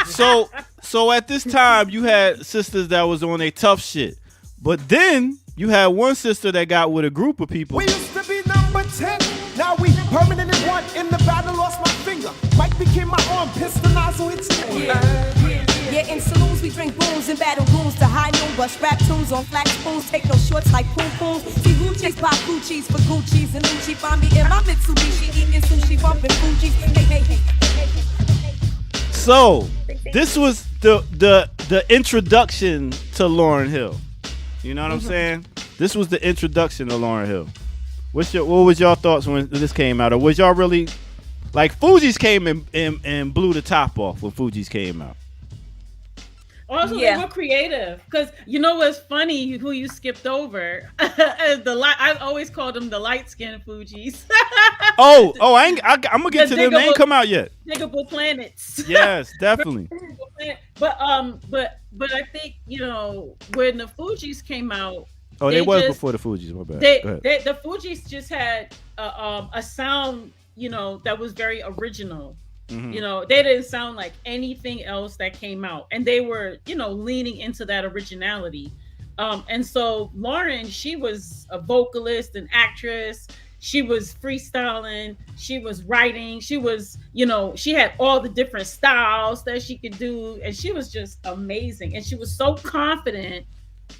So at this time you had sisters that was on a tough shit, but then you had one sister that got with a group of people. We used to be number 10. Now we permanently won. In the battle, lost my finger. Mike became my arm. Pistol nozzle, it's Yeah, in saloons we drink booms and battle goons to high noon. Bust rap tunes on flat spoons. Take no shorts like poom pooms. See Gucci's pop Gucci's for Gucci's and Lucci. Find me in my Mitsubishi eating sushi, bumping Fuji's. Hey. So this was the introduction to Lauryn Hill. You know what I'm saying? This was the introduction to Lauryn Hill. What was y'all thoughts when this came out? Or was y'all really like Fugees came and blew the top off when Fugees came out? Also, they were creative, because you know what's funny? Who you skipped over? I always called them the light-skinned Fugees. I'm gonna get to them. They ain't come out yet. Diggable Planets. Yes, definitely. But I think, you know, when the Fugees came out. Oh, they was before the Fugees. My bad. The Fugees just had a sound, you know, that was very original. You know, they didn't sound like anything else that came out, and they were, you know, leaning into that originality. And so Lauryn, she was a vocalist, an actress. She was freestyling. She was writing. She was, you know, she had all the different styles that she could do, and she was just amazing. And she was so confident,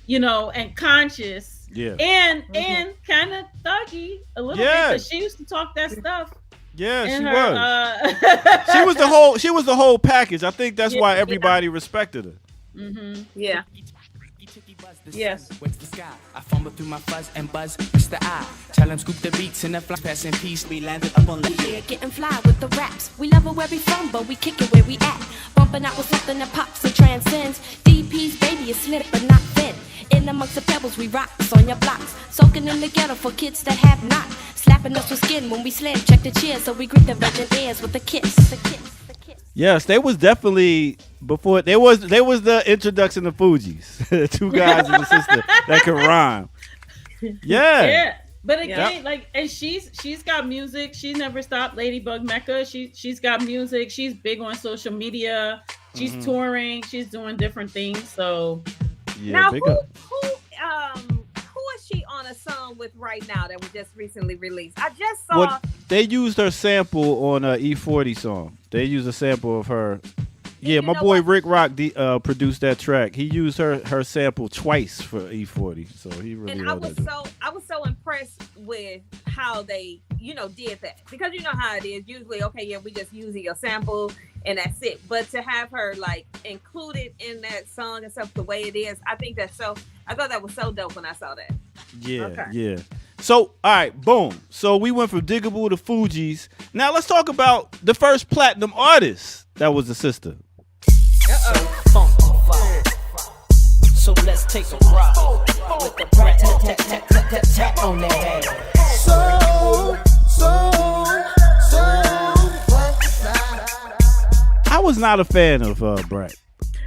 you know, and conscious, and kind of thuggy a little bit, because she used to talk that stuff. Yeah, she was. She was the whole package. I think that's why everybody respected her. Yeah. Yes. What's the sky? I fumble through my fuzz and buzz. Mr. I tell him scoop the beats in the fly pass in peace. We landed up on the air, getting fly with the raps. We love it where we from, but we kick it where we at. Bumping out with something that pops and transcends. DP's baby is slip but not thin. In amongst the pebbles we rock on your blocks. Soaking in the ghetto for kids that have not. Slapping us with skin when we slam. Check the cheers so we greet the virgin ears with a kiss. Yes, they was definitely before. They was the introduction to Fugees. Two guys and a sister that could rhyme. Yeah. But again, like, and she's got music. She never stopped. Ladybug Mecca. She's got music. She's big on social media. She's touring. She's doing different things. So now, who is she on a song with right now that was just recently released? I just saw. Well, they used her sample on a E40 song. They used a sample of her. Yeah, my boy Rick Rock produced that track. He used her sample twice for E40, so he really. And I was so impressed with how they, you know, did that, because you know how it is usually. Okay, yeah, we just use your sample and that's it. But to have her like included in that song and stuff the way it is, I think that's so. I thought that was so dope when I saw that. Yeah. So, all right, boom. So we went from Diggable to Fugees. Now let's talk about the first platinum artist that was a sister. So let's take a ride with the brat on their head. So was not a fan of Brat.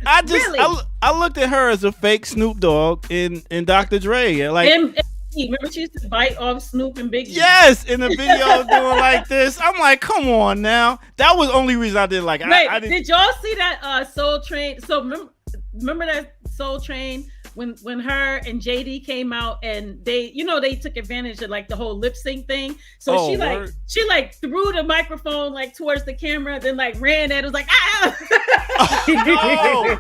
I just Really? I looked at her as a fake Snoop Dogg in Dr. Dre. Like, remember she used to bite off Snoop and Biggie? yes, in the video doing like this. I'm like, come on now. That was the only reason I didn't like it. Wait, I didn't... did y'all see that Soul Train? So remember that Soul Train when her and JD came out and they took advantage of like the whole lip sync thing. So she threw the microphone like towards the camera, then like ran at it, was like no.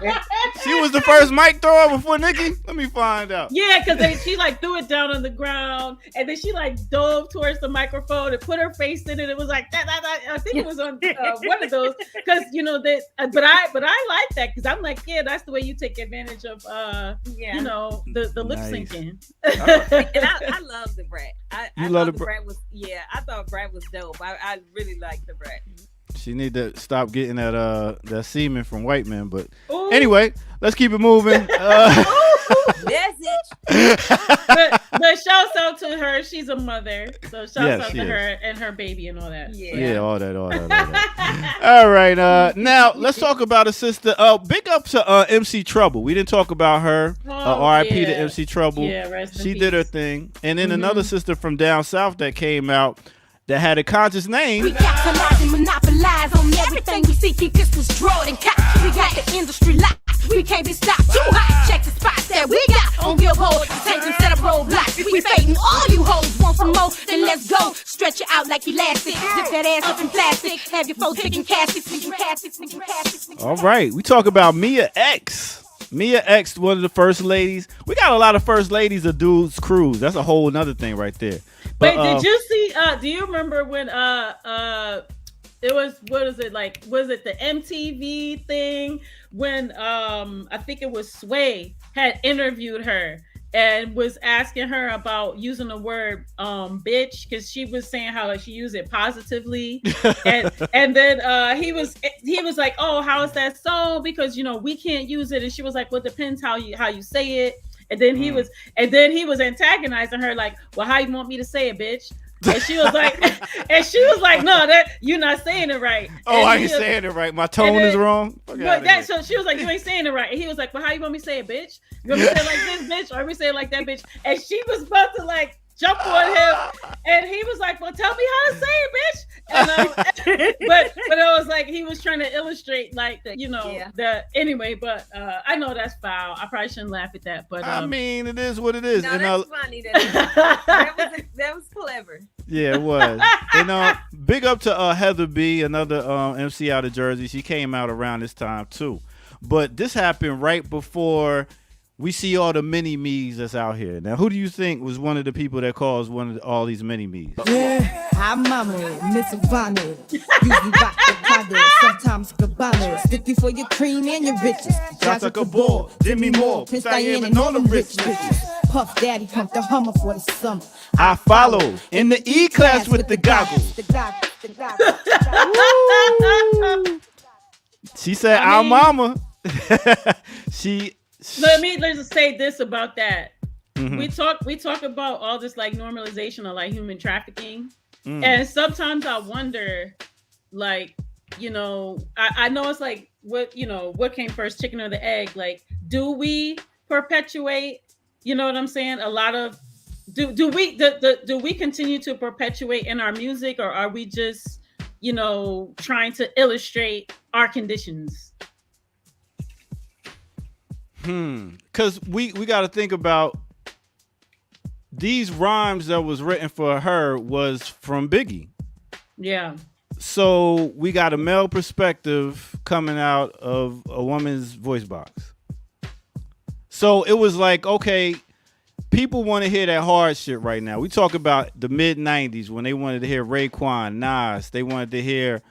She was the first mic thrower before Nicki? Let me find out. Yeah, because she like threw it down on the ground and then she like dove towards the microphone and put her face in it. It was like that. I think it was on one of those because but I like that because I'm like, yeah, that's the way you take advantage of the lip syncing. And I love the Brat. I love the Brat was I thought Brat was dope. I really liked the Brat. She need to stop getting that semen from white men. But anyway, let's keep it moving. Message. but shouts out to her. She's a mother. So shouts out to her and her baby and all that. Yeah, all that. All right. Now let's talk about a sister. Big up to MC Trouble. We didn't talk about her. R.I.P. to MC Trouble. Yeah, rest in she peace. did her thing. And then another sister from down south that came out that had a conscious name. We capitalize and monopolize on everything we see. Keep pistols drawn and cocked. We got the industry locked. We can't be stopped. Too hot. Check the spots that we got on Billboard. Change and set up roadblocks. We fading all you hoes. Want some more? Then let's go. Stretch it out like elastic. Zip that ass up in plastic. Have your folks picking caskets. All right. We talk about Mia X. Mia X, one of the first ladies. We got a lot of first ladies of dudes' crews. That's a whole nother thing right there. But, wait, did you see? Do you remember when it was, what is it like? Was it the MTV thing when I think it was Sway had interviewed her and was asking her about using the word bitch because she was saying how she used it positively, and then he was like, oh, how is that so? Because we can't use it, and she was like, well, it depends how you say it. And then he was antagonizing her like, well, how you want me to say it, bitch? And she was like, no, that you're not saying it right. Oh, I ain't saying it right. My tone is wrong. So she was like, you ain't saying it right. And he was like, well, how you want me to say it, bitch? You want me to say it like this, bitch? Or want me to say it like that, bitch? And she was about to like jump on him, and he was like, well, tell me how to say it, bitch. And but it was like he was trying to illustrate like anyway. But I know that's foul. I probably shouldn't laugh at that. But I mean, it is what it is. No, that's funny. That was clever. Yeah, it was. And big up to Heather B, another MC out of Jersey. She came out around this time too. But this happened right before we see all the mini-me's that's out here. Now, who do you think was one of the people that caused all these mini-me's? Yeah, I'm Mama, Miss Ivana. Usually rock the Prada, sometimes Gabbana. Sticky for your cream and your riches. Jota Gabor, Demi Moore, Prince Diana and all them rich bitches. Puff Daddy pumped the Hummer for the summer. I follow in the E-class with the goggles. She said, our mama. Let me just say this about that. Mm-hmm. We talk about all this like normalization of like human trafficking, and sometimes I wonder, like, I know it's like what came first, chicken or the egg? Like, do we perpetuate? You know what I'm saying? A lot of do we continue to perpetuate in our music, or are we just trying to illustrate our conditions? Because we got to think about these rhymes that was written for her was from Biggie. Yeah. So we got a male perspective coming out of a woman's voice box. So it was like, okay, people want to hear that hard shit right now. We talk about the mid 90s when they wanted to hear Raekwon, Nas, they wanted to hear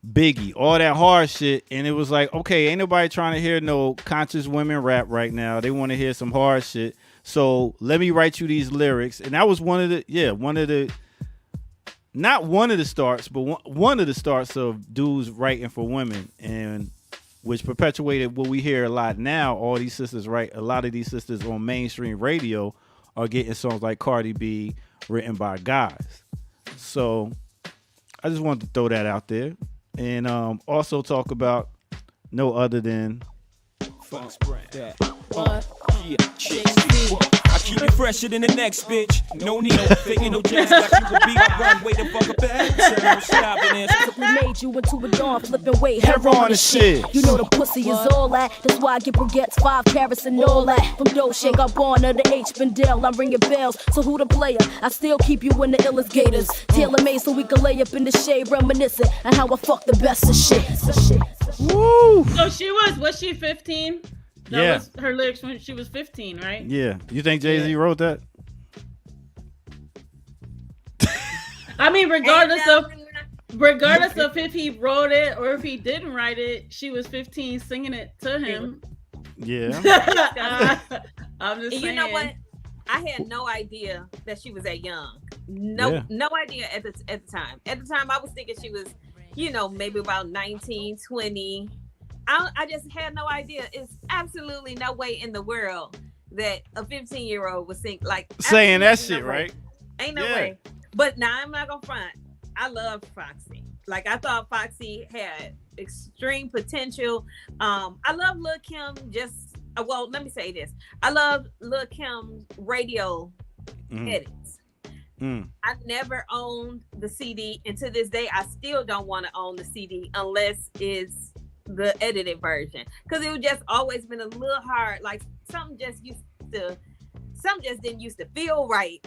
Biggie, all that hard shit, and it was like, okay, ain't nobody trying to hear no conscious women rap right now. They want to hear some hard shit. So let me write you these lyrics, and that was not one of the starts, but one of the starts of dudes writing for women, and which perpetuated what we hear a lot now. All these sisters write, a lot of these sisters on mainstream radio are getting songs like Cardi B written by guys. So I just wanted to throw that out there. And also talk about no other than Funk spread. Yeah, I keep it fresher than the next bitch. No need no faking no jazz like you could be. I run way the fuck up ahead. Stopping it. We made you into a dawn, flipping weight, hair on the shit. You know the pussy is all that. That's why I get baguettes, 5 carats and all that. From dough shake up on to the H Bendel, I'm ringing bells. So who the player? I still keep you in the illest gators. Tailor made so we can lay up in the shade, reminiscing and how I fuck the best of shit. Woo! So was she 15? Yeah. Was her lyrics when she was 15, right? Yeah. You think Jay-Z wrote that? I mean, regardless of if he wrote it or if he didn't write it, she was 15 singing it to him. Yeah. I'm just saying. You know what? I had no idea that she was that young. No idea at the time. At the time, I was thinking she was, maybe about 19, 20. I just had no idea. It's absolutely no way in the world that a 15-year-old would think saying that shit, right? Ain't no way. But now I'm not gonna front. I love Foxy. I thought Foxy had extreme potential. I love Lil' Kim. Let me say this. I love Lil' Kim's radio edits. I never owned the CD, and to this day, I still don't want to own the CD unless it's the edited version, because it would just always been a little hard. Something just didn't used to feel right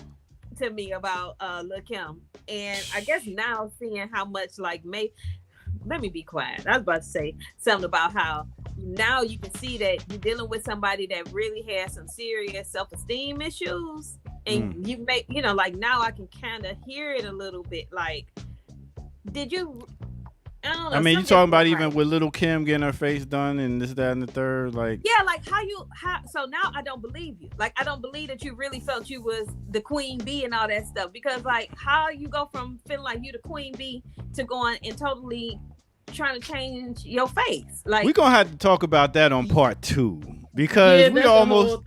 to me about Lil' Kim. And I guess now seeing how much let me be quiet. I was about to say something about how now you can see that you're dealing with somebody that really has some serious self-esteem issues, and you make now I can kind of hear it a little bit. Did you? I don't know. I mean, you talking about even with Little Kim getting her face done and this, that, and the third, so now I don't believe you. I don't believe that you really felt you was the queen bee and all that stuff, because how you go from feeling like you the queen bee to going and totally trying to change your face. We're gonna have to talk about that on part 2, because we almost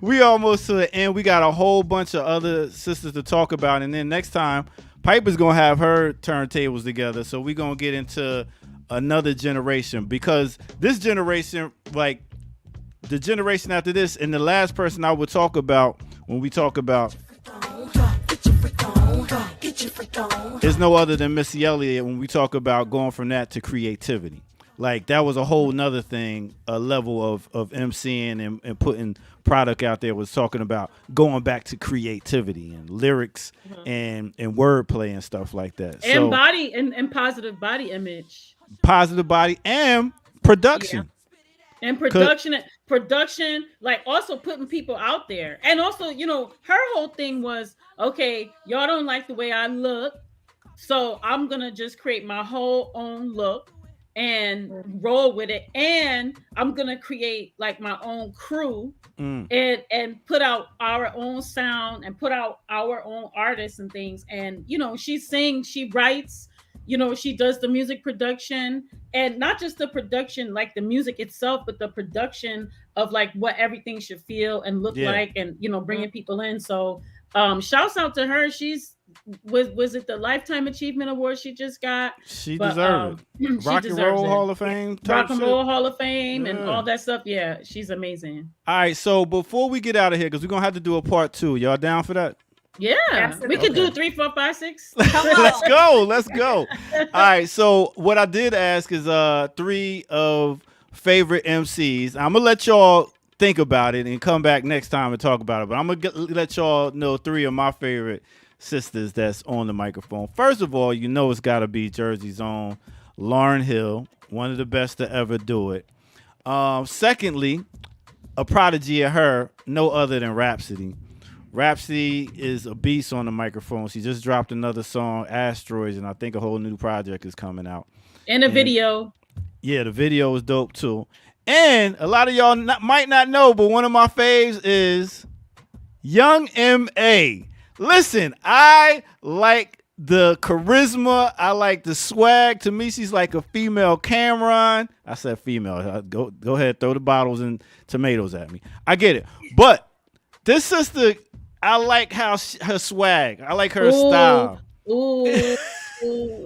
we almost to the end. We got a whole bunch of other sisters to talk about, and then next time Piper's gonna have her turntables together, so we're gonna get into another generation, because this generation, the generation after this, and the last person I would talk about when we talk about is no other than Missy Elliott, when we talk about going from that to creativity. That was a whole nother thing, a level of MCing and putting product out there, was talking about going back to creativity and lyrics and wordplay and stuff like that. And body and positive body image. Positive body and production. Yeah. And production, also putting people out there. And also, her whole thing was, okay, y'all don't like the way I look, so I'm going to just create my whole own look and roll with it, and I'm gonna create my own crew and put out our own sound and put out our own artists and things. And she sings, she writes, she does the music production, and not just the production the music itself, but the production of what everything should feel and look like, and bringing people in. So shouts out to her. Was it the Lifetime Achievement Award she just got? She deserved it. Rock and Roll Hall of Fame. Rock and Roll Hall of Fame and all that stuff. Yeah, she's amazing. All right, so before we get out of here, because we're going to have to do a part 2. Y'all down for that? Yeah, absolutely. We could do 3, 4, 5, 6. Let's go. All right, so what I did ask is 3 of favorite MCs. I'm going to let y'all think about it and come back next time and talk about it. But I'm going to let y'all know 3 of my favorite sisters that's on the microphone. First of all, it's got to be Jersey's own Lauryn Hill, one of the best to ever do it. Secondly, a prodigy of her, no other than Rhapsody. Rhapsody is a beast on the microphone. She just dropped another song, Asteroids, and I think a whole new project is coming out. And a video. Yeah, the video is dope too. And a lot of y'all might not know, but one of my faves is Young M.A. Listen, I like the charisma. I like the swag. To me, she's like a female Cameron. I said female. Go ahead, throw the bottles and tomatoes at me. I get it. But this sister, I like how her swag. I like her style. Ooh. Ooh.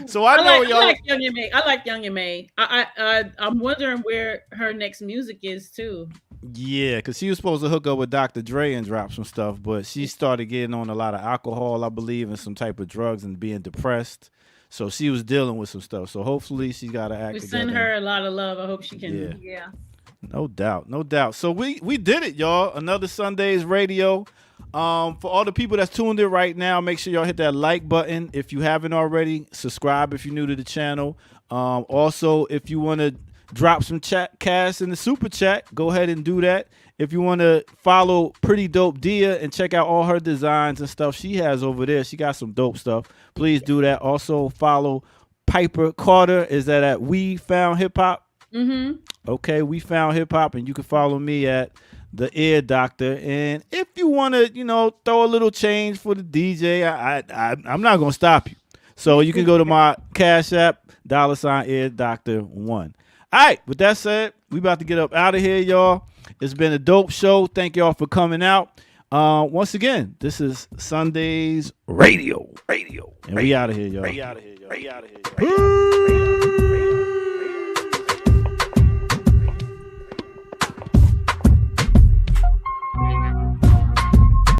So I know y'all. I like Young and May. I like Young and May. I'm wondering where her next music is too. Yeah, because she was supposed to hook up with Dr. Dre and drop some stuff, but she started getting on a lot of alcohol, I believe, and some type of drugs and being depressed. So she was dealing with some stuff. So hopefully she's got to act We together. send her a lot of love. I hope she can. Yeah. No doubt, no doubt. So we did it, y'all. Another SUNDAZE Radio. For all the people that's tuned in right now, make sure y'all hit that like button if you haven't already. Subscribe if you're new to the channel. Also, if you want to drop some cash in the super chat, go ahead and do that. If you want to follow Pretty Dope Dia and check out all her designs and stuff she has over there, she got some dope stuff. Please do that. Also follow Piper Carter. Is that at We Found Hip Hop? Mm-hmm. Okay, We Found Hip Hop, and you can follow me at The Ear Doctor. And if you want to, throw a little change for the DJ, I'm not gonna stop you. So you can go to my Cash App, $Ear Doctor 1. All right, with that said, we about to get up out of here, y'all. It's been a dope show. Thank y'all for coming out. Once again, this is SUNDAZE Radio. And we out of here, y'all. Peace.